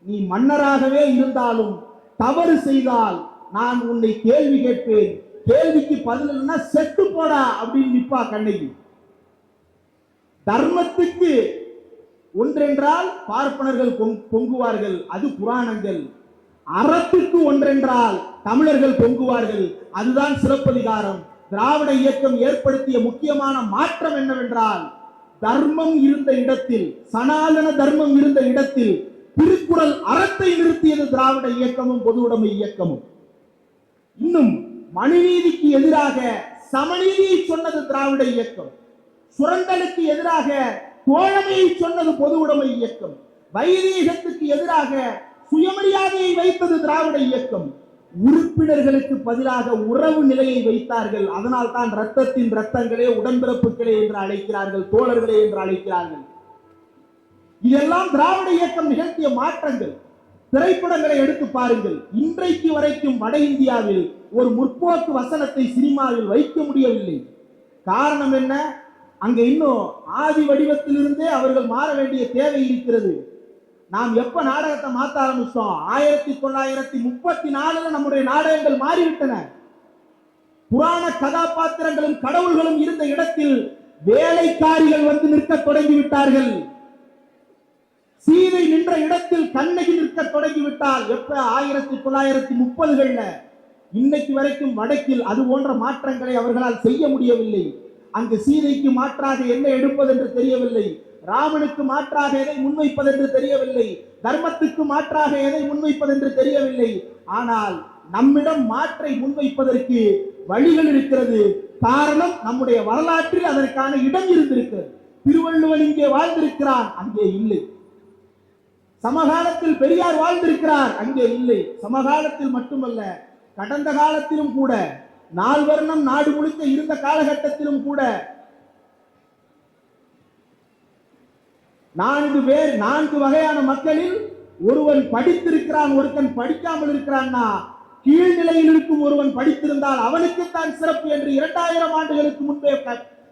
S1: நீ மன்னராகவே இருந்தாலும் தவறு செய்தால் நான் உன்னை கேள்வி கேட்பேன், கேள்விக்கு பதில் செத்து போடா அப்படின்னு நிப்பா கண்ணகி. தர்மத்துக்கு ஒன்றென்றால் பார்ப்பனர்கள் பொங்குவார்கள், அது புராணங்கள். அறத்துக்கு ஒன்றென்றால் தமிழர்கள் பொங்குவார்கள், அதுதான் சிலப்பதிகாரம். திராவிட இயக்கம் ஏற்படுத்திய முக்கியமான மாற்றம் என்னவென்றால், தர்மம் இருந்த இடத்தில், சனாதன தர்மம் இருந்த இடத்தில் திருக்குறள் அறத்தை நிறுத்தியது திராவிட இயக்கமும் பொது உடைமை இயக்கமும். இன்னும் மனுநீதிக்கு எதிராக சமநீதியை சொன்னது திராவிட இயக்கம். சுரண்டலுக்கு எதிராக தோழமையை சொன்னது பொது உடைமை இயக்கம். வைதீகத்துக்கு எதிராக சுயமரியாதையை வைத்தது திராவிட இயக்கம். உறுப்பினர்களுக்கு பதிலாக உறவு நிலையை வைத்தார்கள். அதனால் தான் ரத்தத்தின் ரத்தங்களே உடன்பிறப்புகளே என்று அழைக்கிறார்கள், தோழர்களே என்று அழைக்கிறார்கள். இதெல்லாம் திராவிட இயக்கம் நிகழ்த்திய மாற்றங்கள். திரைப்படங்களை எடுத்து பாருங்கள். இன்றைக்கு வரைக்கும் வட இந்தியாவில் ஒரு முற்போக்கு வசனத்தை சினிமாவில் வைக்க முடியவில்லை. காரணம் என்ன? அங்க இன்னும் ஆதி வடிவத்திலிருந்தே அவர்கள் மாற வேண்டிய தேவை இருக்கிறது. நாம் எப்ப நாடகத்தை மாற்ற ஆரம்பிச்சோம்? 1934 நம்முடைய நாடகங்கள் மாறிவிட்டன. புராண கதாபாத்திரங்களும் கடவுள்களும் இருந்த இடத்தில் வேலைக்காரிகள் வந்து நிற்க தொடங்கிவிட்டார்கள். சீதை நின்ற இடத்தில் கண்ணகி நிற்க தொடங்கிவிட்டால் எப்ப? 1930களில். இன்னைக்கு வரைக்கும் வடக்கில் அது போன்ற மாற்றங்களை அவர்களால் செய்ய முடியவில்லை. அங்கு சீதைக்கு மாற்றாக என்ன எடுப்பது என்று தெரியவில்லை, ராமனுக்கு மாற்றாக எதை முன்வைப்பது என்று தெரியவில்லை, தர்மத்துக்கு மாற்றாக எதை முன்வைப்பது என்று தெரியவில்லை. ஆனால் நம்மிடம் மாற்றை முன்வைப்பதற்கு வழிகள் இருக்கிறது. காரணம், நம்முடைய வரலாற்றில் அதற்கான இடம் இருந்திருக்கிறது. திருவள்ளுவன் இங்கே வாழ்ந்திருக்கிறான், அங்கே இல்லை. சமகாலத்தில் பெரியார் வாழ்ந்திருக்கிறார், அங்கே இல்லை. சமகாலத்தில் மட்டுமல்ல, கடந்த காலத்திலும் கூட, 4 வருடம் நாடு முழுக்க இருந்த காலகட்டத்திலும் கூட 4 வகையான மக்களில் ஒருவன் படித்திருக்கிறான், ஒருத்தன் படிக்காமல் இருக்கிறான்னா, கீழ்நிலையில் இருக்கும் ஒருவன் படித்திருந்தால் அவனுக்குத்தான் சிறப்பு என்று 2000 ஆண்டுகளுக்கு முன்பே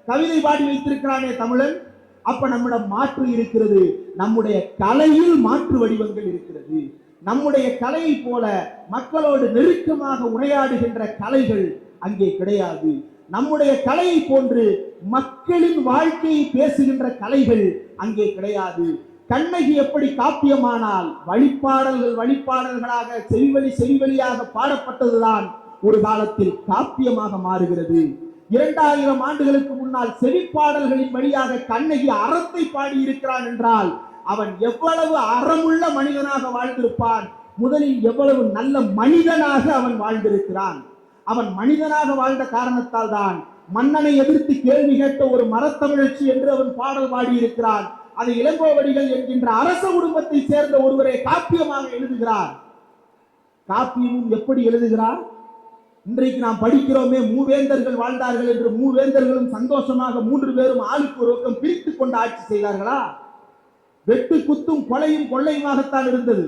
S1: கவிதை பாடி வைத்திருக்கிறானே தமிழன். அப்ப நம்மிடம் மாற்று இருக்கிறது. நம்முடைய கலையில் மாற்று வடிவங்கள் இருக்கிறது. நம்முடைய கலையை போல மக்களோடு நெருக்கமாக உரையாடுகின்ற கலைகள் அங்கே கிடையாது. நம்முடைய கலையை போன்று மக்களின் வாழ்க்கையை பேசுகின்ற கலைகள் அங்கே கிடையாது. கண்ணகி எப்படி காப்பியமானால் வழிபாடல்களாக செவிவழியாக பாடப்பட்டதுதான் ஒரு காலத்தில் காப்பியமாக மாறுகிறது. 2000 ஆண்டுகளுக்கு முன்னால் செவிப்பாடல்களின் வழியாக கண்ணகி அறத்தை பாடி இருக்கிறான் என்றால் அவன் எவ்வளவு அறமுள்ள மனிதனாக வாழ்ந்திருப்பான். முதலில் எவ்வளவு நல்ல மனிதனாக அவன் வாழ்ந்திருக்கிறான். அவன் மனிதனாக வாழ்ந்த காரணத்தால் தான் மன்னனை எதிர்த்து கேள்வி கேட்ட ஒரு மரத்தமிழச்சி என்று அவன் பாடல் பாடி இருக்கிறான். அதை இளங்கோவடிகள் என்கின்ற அரச குடும்பத்தை சேர்ந்த ஒருவரை காப்பியமாக எழுதுகிறார். காப்பியமும் எப்படி எழுதுகிறார்? இன்றைக்கு நாம் படிக்கிறோமே, மூவேந்தர்கள் வாழ்ந்தார்கள் என்று. மூவேந்தர்களும் சந்தோஷமாக 3 பேரும் ஆளுக்கு ஒரு பக்கம் பிரித்துக் கொண்டு ஆட்சி செய்தார்களா? வெட்டு குத்தும் கொலையும் கொள்ளையுமாகத்தான் இருந்தது.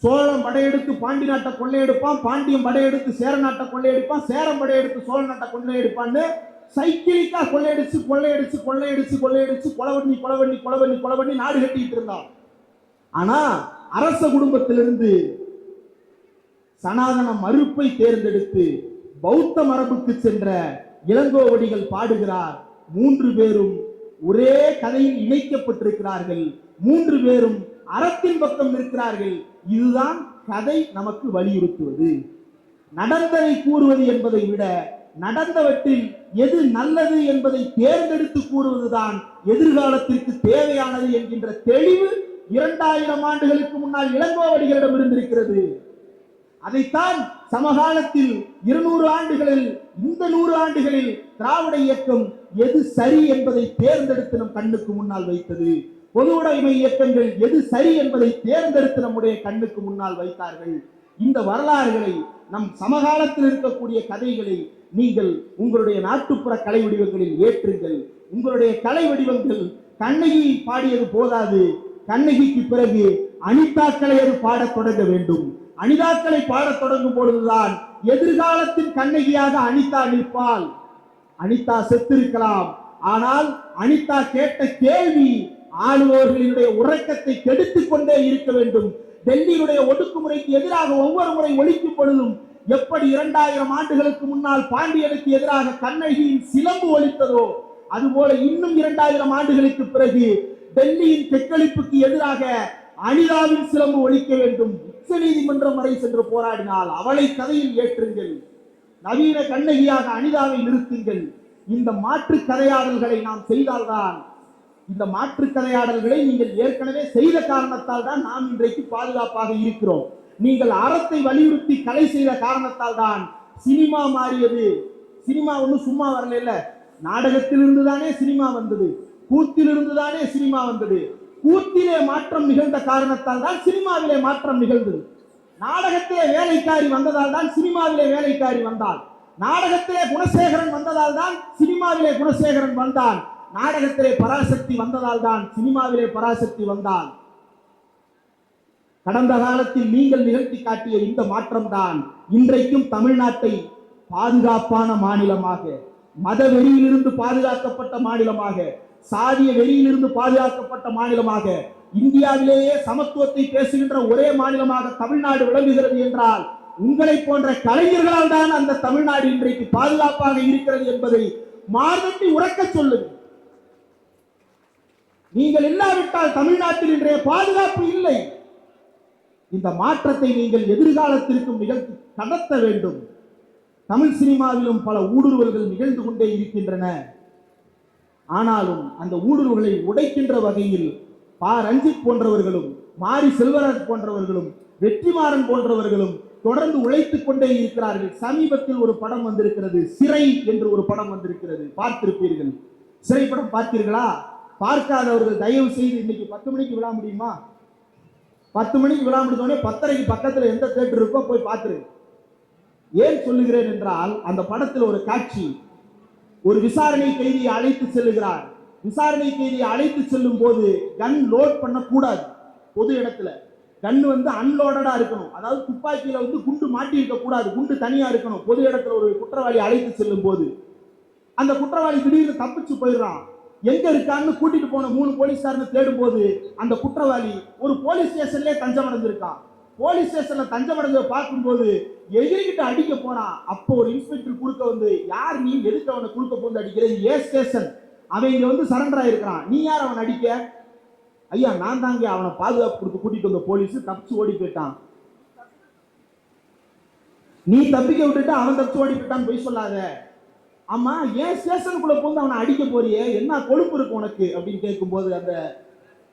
S1: சோழம் படையெடுத்து பாண்டி நாட்டை கொள்ளையெடுப்பான், பாண்டியம் படையெடுத்து சேர நாட்டை கொள்ளையெடுப்பான், சேரம் படையெடுத்து சோழ நாட்டை கொள்ளையெடுப்பான்னு சைக்கிளிக்கா கொள்ளையடிச்சு கொலை பண்ணி நாடு கட்டிட்டு இருந்தான். ஆனா அரச குடும்பத்திலிருந்து சனாதன மறுப்பை தேர்ந்தெடுத்து பௌத்த மரபுக்கு சென்ற இளங்கோவடிகள் பாடுகிறார். 3 பேரும் ஒரே கதையில் இணைக்கப்பட்டிருக்கிறார்கள். 3 பேரும் அறத்தின் பக்கம் இருக்கிறார்கள். இதுதான் கதை நமக்கு வலியுறுத்துவது. நடந்ததை கூறுவது என்பதை விட நடந்தவற்றில் எது நல்லது என்பதை தேர்ந்தெடுத்து கூறுவதுதான் எதிர்காலத்திற்கு தேவையானது என்கின்ற தெளிவு 2000 ஆண்டுகளுக்கு முன்னால் இளங்கோவடிகளிடம் இருந்திருக்கிறது. அதைத்தான் சமகாலத்தில் 200 ஆண்டுகளில், இந்த 100 ஆண்டுகளில் திராவிட இயக்கம் எது சரி என்பதை தேர்ந்தெடுத்து நம் கண்ணுக்கு முன்னால் வைத்தது. பொது உடைமை இயக்கங்கள் எது சரி என்பதை தேர்ந்தெடுத்து நம்முடைய கண்ணுக்கு முன்னால் வைத்தார்கள். இந்த வரலாறுகளை, நம் சமகாலத்தில் இருக்கக்கூடிய கதைகளை நீங்கள் உங்களுடைய நாட்டுப்புற கலை வடிவங்களில் ஏற்றுங்கள். உங்களுடைய கலை வடிவங்கள் கண்ணகி பாடியது போதாது, கண்ணகிக்கு பிறகு அனிதாக்களை அது பாடத் தொடங்க வேண்டும். அனிதாக்களை பாடத் தொடங்கும் பொழுதுதான் எதிர்காலத்தின் கண்ணகியாக அனிதா நிற்பாள். அனிதா செத்திருக்கலாம், ஆனால் அனிதா கேட்ட கேள்வி ஆளுநர்களுடைய உறக்கத்தை கெடுத்துக் கொண்டே இருக்க வேண்டும். டெல்லியுடைய ஒடுக்குமுறைக்கு எதிராக ஒவ்வொரு முறை ஒழிக்கும் பொழுதும் எப்படி 2000 ஆண்டுகளுக்கு முன்னால் பாண்டியனுக்கு எதிராக கண்ணகியின் சிலம்பு ஒலித்ததோ, அதுபோல இன்னும் 2000 ஆண்டுகளுக்கு பிறகு டெல்லியின் கெக்களிப்புக்கு எதிராக அனிதாவின் சிலம்பு ஒலிக்க வேண்டும். உச்ச நீதிமன்றம் வரை சென்று போராடினால் அவளை கதையில் ஏற்றுங்கள். நவீன கண்ணகியாக அனிதாவை நிறுத்துங்கள். இந்த மாற்று கதையாடல்களை நாம் செய்தால்தான், இந்த மாற்று கதையாடல்களை நீங்கள் ஏற்கனவே செய்த காரணத்தால் தான் நாம் இன்றைக்கு பாதுகாப்பாக இருக்கிறோம். நீங்கள் அறத்தை வலியுறுத்தி கலை செய்த காரணத்தால் தான் சினிமா மாறியது. சினிமா ஒன்றும் சும்மா வரல, நாடகத்திலிருந்து தானே சினிமா வந்தது, கூத்திலிருந்து தானே சினிமா வந்தது. கூத்திலே மாற்றம் நிகழ்ந்த காரணத்தால் தான் சினிமாவிலே மாற்றம் நிகழ்ந்தது. நாடகத்திலே வேலைக்காரி வந்ததால் தான் சினிமாவிலே வேலைக்காரி வந்தாள். நாடகத்திலே குணசேகரன் வந்ததால் தான் சினிமாவிலே குணசேகரன் வந்தான். நாடகத்திலே பராசக்தி வந்ததால் தான் சினிமாவிலே பராசக்தி வந்தாள். கடந்த காலத்தில் நீங்கள் நிகழ்த்தி காட்டிய இந்த மாற்றம் தான் இன்றைக்கும் தமிழ்நாட்டை பாதுகாப்பான மாநிலமாக, மத வெறியிலிருந்து பாதுகாக்கப்பட்ட மாநிலமாக, சாதிய வெறியிலிருந்து பாதுகாக்கப்பட்ட மாநிலமாக, இந்தியாவிலேயே சமத்துவத்தை பேசுகின்ற ஒரே மாநிலமாக தமிழ்நாடு விளங்குகிறது என்றால் உங்களை போன்ற கலைஞர்களால் தான் அந்த தமிழ்நாடு இன்றைக்கு பாதுகாப்பாக இருக்கிறது என்பதை மார்கட்டி உறக்க சொல்லுங்கள். நீங்கள் இல்லாவிட்டால் தமிழ்நாட்டில் இன்றைய பாதுகாப்பு இல்லை. இந்த மாற்றத்தை நீங்கள் எதிர்காலத்திற்கும் நிகழ்த்தி கடத்த வேண்டும். தமிழ் சினிமாவிலும் பல ஊடுருவல்கள் நிகழ்ந்து கொண்டே இருக்கின்றன. ஆனாலும் அந்த ஊடுருவல்களை உடைக்கின்ற வகையில் பா ரஞ்சித் போன்றவர்களும், மாரி செல்வராஜ் போன்றவர்களும், வெற்றிமாறன் போன்றவர்களும் தொடர்ந்து உழைத்துக் கொண்டே இருக்கிறார்கள். சமீபத்தில் ஒரு படம் வந்திருக்கிறது, சிறை என்று ஒரு படம் வந்திருக்கிறது, பார்த்திருப்பீர்கள். சிறை படம் பார்த்தீர்களா? பார்க்காதவர்கள் தயவு செய்து இன்னைக்கு 10 மணிக்கு விழா முடியுமா? 10 மணிக்கு விழா முடிந்தோடனே 10:30 பக்கத்தில் எந்த தியேட்டர் இருக்கோ போய் பார்த்துரு. ஏன் சொல்லுகிறேன் என்றால், அந்த படத்தில் ஒரு காட்சி, ஒரு விசாரணை கைதியை அழைத்து செல்லுகிறார். விசாரணை கைதியை அழைத்து செல்லும் போது கன் லோட் பண்ண கூடாது. பொது இடத்துல கன் அன்லோடடா இருக்கணும். அதாவது துப்பாக்கியில குண்டு மாட்டி இருக்க கூடாது, குண்டு தனியா இருக்கணும். பொது இடத்துல ஒரு குற்றவாளி அழைத்து செல்லும் போது அந்த குற்றவாளி திடீர்னு தப்பிச்சு போயிடுறான். எங்க இருக்கான்னு கூட்டிட்டு போன 3 போலீஸ்காரங்க தேடும் போது அந்த குற்றவாளி ஒரு போலீஸ் ஸ்டேஷன்லயே தஞ்சம் அடைஞ்சிருக்கான். போலீஸ் ஸ்டேஷன்ல தஞ்சம் அடைஞ்ச பார்க்கும்போது எகிரிக்கிட்டு அடிக்க போறான். அப்போ ஒரு இன்ஸ்பெக்டர் குறுக்க யார் நீ, எதுக்கு அவனை குறுக்க போந்து அடிக்கிற? ஏ ஸ்டேஷன், அவன் இங்க சரண்டர் ஆயிருக்கான், நீ யார் அவன் அடிக்க? ஐயா நான் தாங்க அவனை பாதுகாப்பு கொடுத்து கூட்டிட்டு வந்த போலீஸ், தப்பிச்சு ஓடி போயிட்டான். நீ தப்பிக்க விட்டுட்டு அவன் தப்பிச்சு ஓடி போயிட்டான்னு போய் சொல்லாத. ஆமா, ஏன் ஸ்டேஷனுக்குள்ள போந்து அவனை அடிக்க போறியே, என்ன கொழுப்பு இருக்கு உனக்கு அப்படின்னு கேட்கும்போது அந்த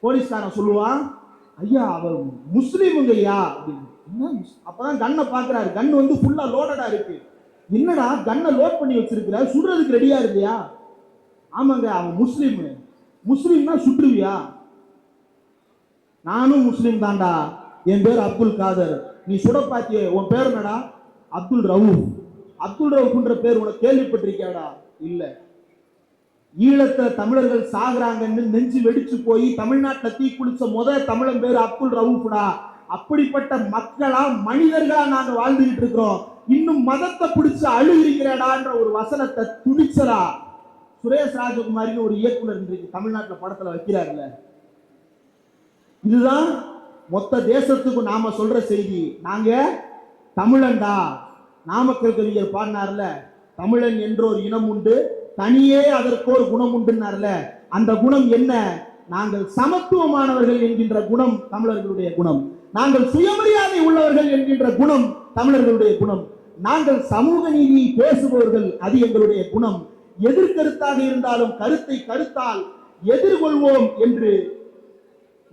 S1: போலீஸ்காரன் சொல்லுவான், ஐயா அவர் முஸ்லீமுங்கய்யா அப்படின்னு. அப்பதான் கண்ணை பாக்குறாரு. கன் ஃபுல்லா லோடடா இருக்கு. என்னடா கண்ணை லோட் பண்ணி வச்சிருக்கிற, சுடுறதுக்கு ரெடியா இருக்கியா? ஆமாங்க அவன் முஸ்லீம். முஸ்லீம்னா சுற்றுவியா? நானும் முஸ்லீம் தான்டா, என் பேர் அப்துல் காதர். நீ சுட பாத்தியே, உன் பேர் என்னடா? அப்துல் ரவூப். அப்துல் ரவூப்ன்ற பேர் உனக்கு கேள்விப்பட்டிருக்கியாடா? இல்ல. ஈழத்துல தமிழர்கள் சாகுறாங்கன்னு நெஞ்சு வெடிச்சு போய் தமிழ்நாட்டில் தீ குளிச்ச தமிழன் பேர் அப்துல் ரவூப்டா. அப்படிப்பட்ட மக்களா, மனிதர்களா நாங்க வாழ்ந்துகிட்டு இருக்கிறோம். இன்னும் மதத்தை பிடிச்சு அழுகிறீங்கடான்ற ஒரு வசனத்தை துணிச்சலா சுரேஷ் ராஜகுமாரின்னு ஒரு இயக்குனர் இன்றைக்கு தமிழ்நாட்டில் படத்துல வைக்கிறாருல்ல. இதுதான் மொத்த தேசத்துக்கும் நாம சொல்ற செய்தி. நாங்க தமிழன்டா. நாமக்கல் கவிஞர் பாடினார்ல, தமிழன் என்ற ஒரு இனம் உண்டு, தனியே அதற்கு ஒரு குணம் உண்டுன்னார்ல. அந்த குணம் என்ன? நாங்கள் சமத்துவமானவர்கள் என்கின்ற குணம் தமிழர்களுடைய குணம். நாங்கள் சுயமரியாதை உள்ளவர்கள் என்கின்ற குணம் தமிழர்களுடைய குணம். நாங்கள் சமூக நீதியை பேசுபவர்கள், அது எங்களுடைய குணம். எதிர்கருத்தாக இருந்தாலும் கருத்தை கருத்தால் எதிர்கொள்வோம் என்று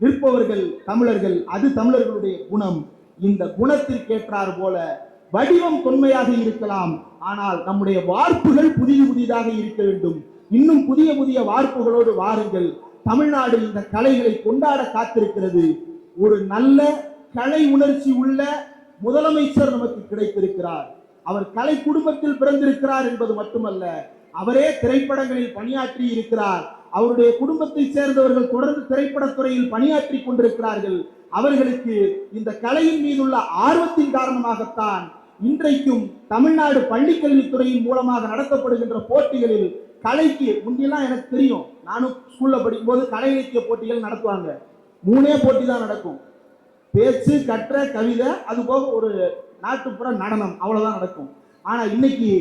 S1: நிற்பவர்கள் தமிழர்கள், அது தமிழர்களுடைய குணம். இந்த குணத்திற்கேற்றார் போல வடிவம் தொன்மையாக இருக்கலாம், ஆனால் நம்முடைய வார்ப்புகள் புதிதாக இருக்க வேண்டும். இன்னும் புதிய புதிய வார்ப்புகளோடு வாருங்கள். தமிழ்நாடு இந்த கலைகளை கொண்டாட காத்திருக்கிறது. ஒரு நல்ல கலை உணர்ச்சி உள்ள முதலமைச்சர் நமக்கு கிடைத்திருக்கிறார். அவர் கலை குடும்பத்தில் பிறந்திருக்கிறார் என்பது மட்டுமல்ல, அவரே திரைப்படங்களில் பணியாற்றி இருக்கிறார். அவருடைய குடும்பத்தை சேர்ந்தவர்கள் தொடர்ந்து திரைப்படத்துறையில் பணியாற்றி கொண்டிருக்கிறார்கள். அவர்களுக்கு இந்த கலையின் மீதுள்ள ஆர்வத்தின் காரணமாகத்தான் இன்றைக்கும் தமிழ்நாடு பள்ளிக்கல்வித்துறையின் மூலமாக நடத்தப்படுகின்ற போட்டிகளில் கலைக்கு முன்னெல்லாம் எனக்கு தெரியும், நானும் ஸ்கூல்ல படிக்கும் போது கலை இலக்கிய போட்டிகள் நடத்துவாங்க. 3 போட்டி தான் நடக்கும். பேச்சு, கற்ற, கவிதை, அது போக ஒரு நாட்டுப்புற நடனம், அவ்வளவுதான் நடக்கும். ஆனா இன்னைக்கு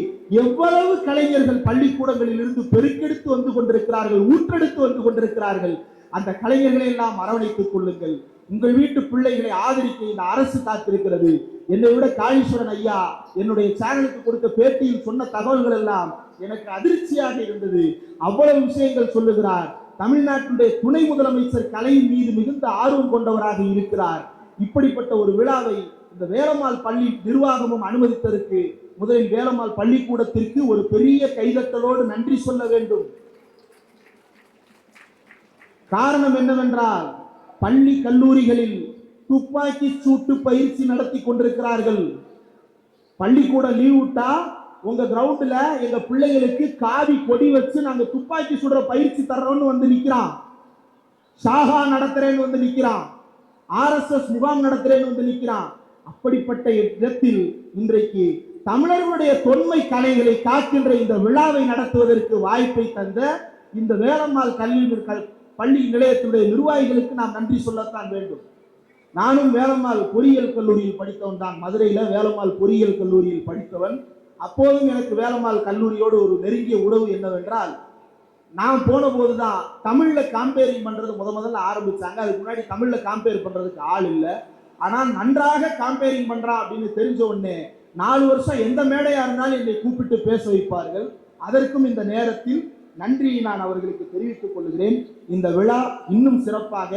S1: எவ்வளவு கலைஞர்கள் பள்ளிக்கூடங்களில் இருந்து பெருக்கெடுத்து வந்து கொண்டிருக்கிறார்கள், ஊற்றெடுத்து வந்து கொண்டிருக்கிறார்கள். அந்த கலைஞர்களை எல்லாம் அரவணைத்துக் கொள்ளுங்கள். உங்கள் வீட்டு பிள்ளைகளை ஆதரிக்க இந்த அரசு காத்திருக்கிறது. என்னை விட காளீஸ்வரன் ஐயா என்னுடைய சேனலுக்கு கொடுத்த பேட்டியில் சொன்ன தகவல்கள் எல்லாம் எனக்கு அதிர்ச்சியாக இருந்தது. அவ்வளவு விஷயங்கள் சொல்லுகிறார். தமிழ்நாட்டினுடைய துணை முதலமைச்சர் கலையின் மீது மிகுந்த ஆர்வம் கொண்டவராக இருக்கிறார். இப்படிப்பட்ட ஒரு விழாவை இந்த வேலம்மாள் பள்ளி நிர்வாகமும் அனுமதித்ததற்கு முதலில் வேலம்மாள் பள்ளிக்கூடத்திற்கு ஒரு பெரிய கைதட்டலோடு நன்றி சொல்ல வேண்டும். காரணம் என்னவென்றால், பள்ளி கல்லூரிகளில் துப்பாக்கி சூட்டு பயிற்சி நடத்தி கொண்டிருக்கிறார்கள். பள்ளிக்கூடம் லீவ் விட்டா உங்க கிரவுண்ட்ல எங்க பிள்ளைகளுக்கு காவி கொடி வச்சு நாங்க துப்பாக்கி சுடுற பயிற்சி தர்றோம்னு வந்து நிக்கிறான். ஷாகா நடத்துறேன்னு வந்து நிக்கிறான். RSS முகாம் நடத்துறேன்னு வந்து நிக்கிறான். அப்படிப்பட்ட இடத்தில் இன்றைக்கு தமிழர்களுடைய தொன்மை கலைகளை காக்கின்ற இந்த விழாவை நடத்துவதற்கு வாய்ப்பை தந்த இந்த வேலம்மாள் பள்ளி நிலையத்தினுடைய நிர்வாகிகளுக்கு நாம் நன்றி சொல்லத்தான் வேண்டும். நானும் வேலம்மாள் பொறியியல் கல்லூரியில் படித்தவன் தான். மதுரையில வேலம்மாள் பொறியியல் கல்லூரியில் படித்தவன். அப்போதும் எனக்கு வேலம்மாள் கல்லூரியோடு ஒரு நெருங்கிய உறவு என்னவென்றால், நான் போன போதுதான் தமிழ்ல காம்பேரிங் பண்றது முதல்ல ஆரம்பிச்சாங்க. அதுக்கு முன்னாடி தமிழ்ல காம்பேர் பண்றதுக்கு ஆள் இல்லை. ஆனால் நன்றாக காம்பேரிங் பண்றான் அப்படின்னு தெரிஞ்ச உடனே 4 வருஷம் எந்த மேடையா இருந்தாலும் என்னை கூப்பிட்டு பேச வைப்பார்கள். அதற்கும் இந்த நேரத்தில் நன்றியை நான் அவர்களுக்கு தெரிவித்துக் கொள்கிறேன். இந்த விழா இன்னும் சிறப்பாக,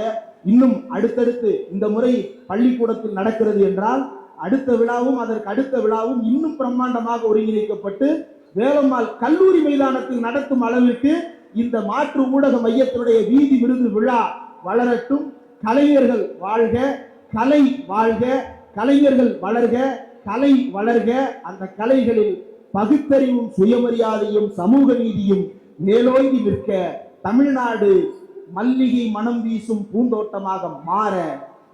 S1: இன்னும் அடுத்தடுத்து இந்த முறை பள்ளிக்கூடத்தில் நடக்கிறது என்றால் அடுத்த விழாவும் அதற்கு அடுத்த விழாவும் இன்னும் பிரம்மாண்டமாக ஒருங்கிணைக்கப்பட்டு வேலம்மாள் கல்லூரி மைதானத்தில் நடத்தும் அளவிற்கு இந்த மாற்று ஊடக மையத்தினுடைய வீதி விருது விழா வளரட்டும். கலைஞர்கள் வாழ்க, கலை வாழ்க, கலைஞர்கள் வளர்க, கலை வளர்க. அந்த கலைகளில் பகுத்தறிவும் சுயமரியாதையும் சமூக நீதியும் மேலோங்கி நிற்க தமிழ்நாடு மல்லிகை மனம் வீசும் பூந்தோட்டமாக மாற,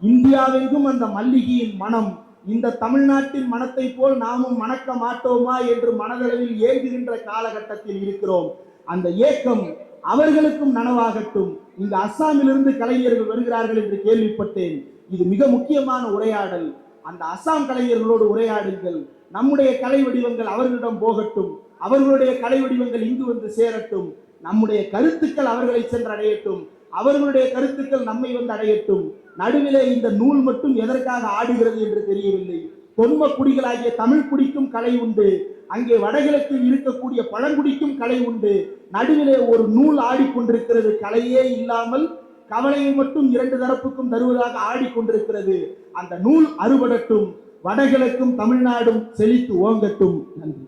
S1: இந்தியாவெங்கும் அந்த மல்லிகையின் மனம் இந்த தமிழ்நாட்டின் மனத்தை போல் நாமும் மணக்க மாட்டோமா என்று மனதளவில் ஏங்குகின்ற காலகட்டத்தில் இருக்கிறோம். அந்த ஏக்கம் அவர்களுக்கும் நனவாகட்டும். இந்த அஸ்ஸாமிலிருந்து கலைஞர்கள் வருகிறார்கள் என்று கேள்விப்பட்டேன். இது மிக முக்கியமான உரையாடல். அந்த அஸ்ஸாம் கலைஞர்களோடு உரையாடுங்கள். நம்முடைய கலை வடிவங்கள் அவர்களிடம் போகட்டும். அவர்களுடைய கலை வடிவங்கள் இங்கு வந்து சேரட்டும். நம்முடைய கருத்துக்கள் அவர்களை சென்று அடையட்டும். அவர்களுடைய கருத்துக்கள் நம்மை வந்து அடையட்டும். நடுவிலே இந்த நூல் மட்டும் எதற்காக ஆடுகிறது என்று தெரியவில்லை. தொன்ம குடிகளாகிய தமிழ் குடிக்கும் கலை உண்டு. அங்கே வடகிழக்கில் இருக்கக்கூடிய பழங்குடிக்கும் கலை உண்டு. நடுவிலே ஒரு நூல் ஆடிக்கொண்டிருக்கிறது. கலையே இல்லாமல் கவலையை மட்டும் 2 தரப்புக்கும் தருவதாக ஆடிக்கொண்டிருக்கிறது. அந்த நூல் அறுபடட்டும். வடகிழக்கும் தமிழ்நாடும் செழித்து ஓங்கட்டும். நன்றி.